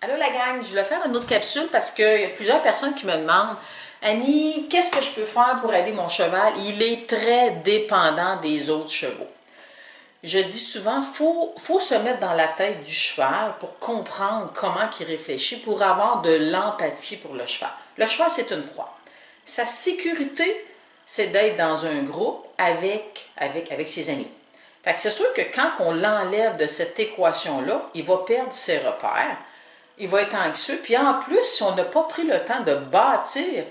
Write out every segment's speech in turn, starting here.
Allô la gang, je voulais faire une autre capsule parce qu'il y a plusieurs personnes qui me demandent Annie, qu'est-ce que je peux faire pour aider mon cheval? Il est très dépendant des autres chevaux. Je dis souvent, faut se mettre dans la tête du cheval pour comprendre comment il réfléchit, pour avoir de l'empathie pour le cheval. Le cheval, c'est une proie. Sa sécurité, c'est d'être dans un groupe avec ses amis. Fait que c'est sûr que quand on l'enlève de cette équation-là, il va perdre ses repères, il va être anxieux, puis en plus, si on n'a pas pris le temps de bâtir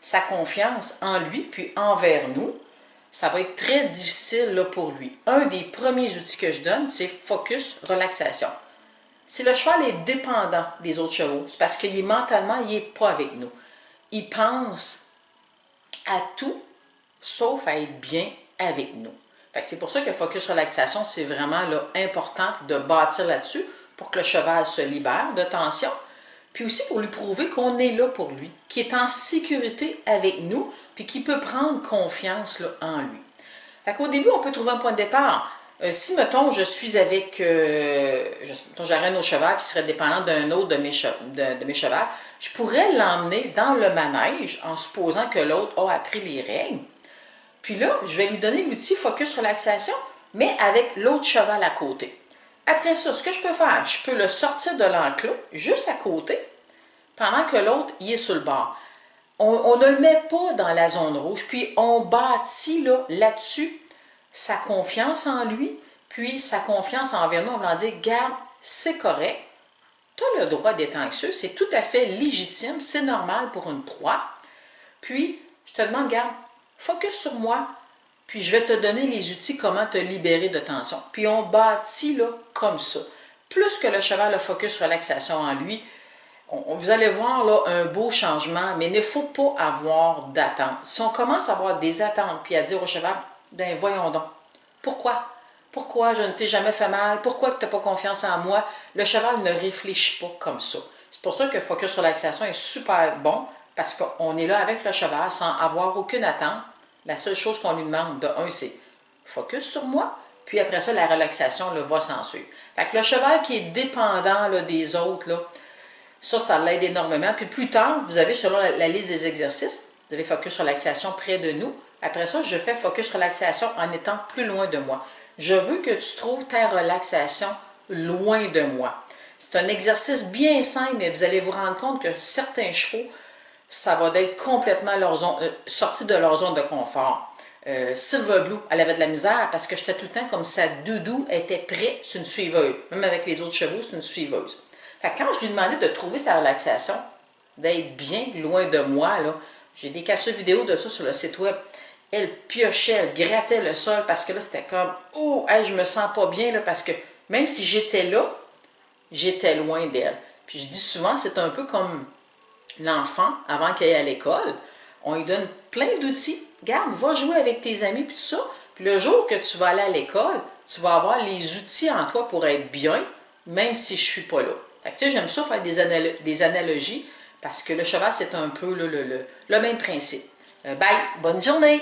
sa confiance en lui, puis envers nous, ça va être très difficile là, pour lui. Un des premiers outils que je donne, c'est focus, relaxation. Si le cheval est dépendant des autres chevaux, c'est parce qu'il est mentalement, il n'est pas avec nous. Il pense à tout, sauf à être bien avec nous. C'est pour ça que focus, relaxation, c'est vraiment là, important de bâtir là-dessus pour que le cheval se libère de tension, puis aussi pour lui prouver qu'on est là pour lui, qu'il est en sécurité avec nous, puis qu'il peut prendre confiance là, en lui. Au début, on peut trouver un point de départ. Si, mettons, je suis avec, j'aurais un autre cheval, puis serait dépendant d'un autre de mes chevals, je pourrais l'emmener dans le manège en supposant que l'autre a appris les règles. Puis là, je vais lui donner l'outil focus relaxation, mais avec l'autre cheval à côté. Après ça, ce que je peux faire, je peux le sortir de l'enclos, juste à côté, pendant que l'autre, il est sur le bord. On ne le met pas dans la zone rouge, puis on bâtit là-dessus sa confiance en lui, puis sa confiance envers nous, on va dire, garde, c'est correct, tu as le droit d'être anxieux, c'est tout à fait légitime, c'est normal pour une proie. Puis, je te demande, garde, focus sur moi, puis je vais te donner les outils comment te libérer de tension. Puis on bâtit là comme ça. Plus que le cheval a focus relaxation en lui, vous allez voir là un beau changement, mais il ne faut pas avoir d'attente. Si on commence à avoir des attentes, puis à dire au cheval, ben voyons donc, pourquoi? Pourquoi je ne t'ai jamais fait mal? Pourquoi tu n'as pas confiance en moi? Le cheval ne réfléchit pas comme ça. C'est pour ça que focus relaxation est super bon, parce qu'on est là avec le cheval sans avoir aucune attente. La seule chose qu'on lui demande, de un, c'est focus sur moi, puis après ça, la relaxation là, va s'en suivre. Fait que le cheval qui est dépendant là, des autres, là, ça l'aide énormément. Puis plus tard, vous avez selon la liste des exercices, vous avez focus relaxation près de nous. Après ça, je fais focus relaxation en étant plus loin de moi. Je veux que tu trouves ta relaxation loin de moi. C'est un exercice bien simple, mais vous allez vous rendre compte que certains chevaux, ça va être complètement sorti de leur zone de confort. Silver Blue, elle avait de la misère parce que j'étais tout le temps comme sa doudou était prête, c'est une suiveuse. Même avec les autres chevaux, c'est une suiveuse. Quand je lui demandais de trouver sa relaxation, d'être bien loin de moi, j'ai des capsules vidéo de ça sur le site web. Elle piochait, elle grattait le sol parce que là, c'était comme « Oh, hey, je me sens pas bien là, parce que même si j'étais là, j'étais loin d'elle. » Puis je dis souvent, c'est un peu comme l'enfant, avant qu'il aille à l'école, on lui donne plein d'outils. Regarde, va jouer avec tes amis, puis tout ça. Puis le jour que tu vas aller à l'école, tu vas avoir les outils en toi pour être bien, même si je ne suis pas là. Fait que, tu sais, j'aime ça faire des analogies, parce que le cheval, c'est un peu le même principe. Bye, bonne journée!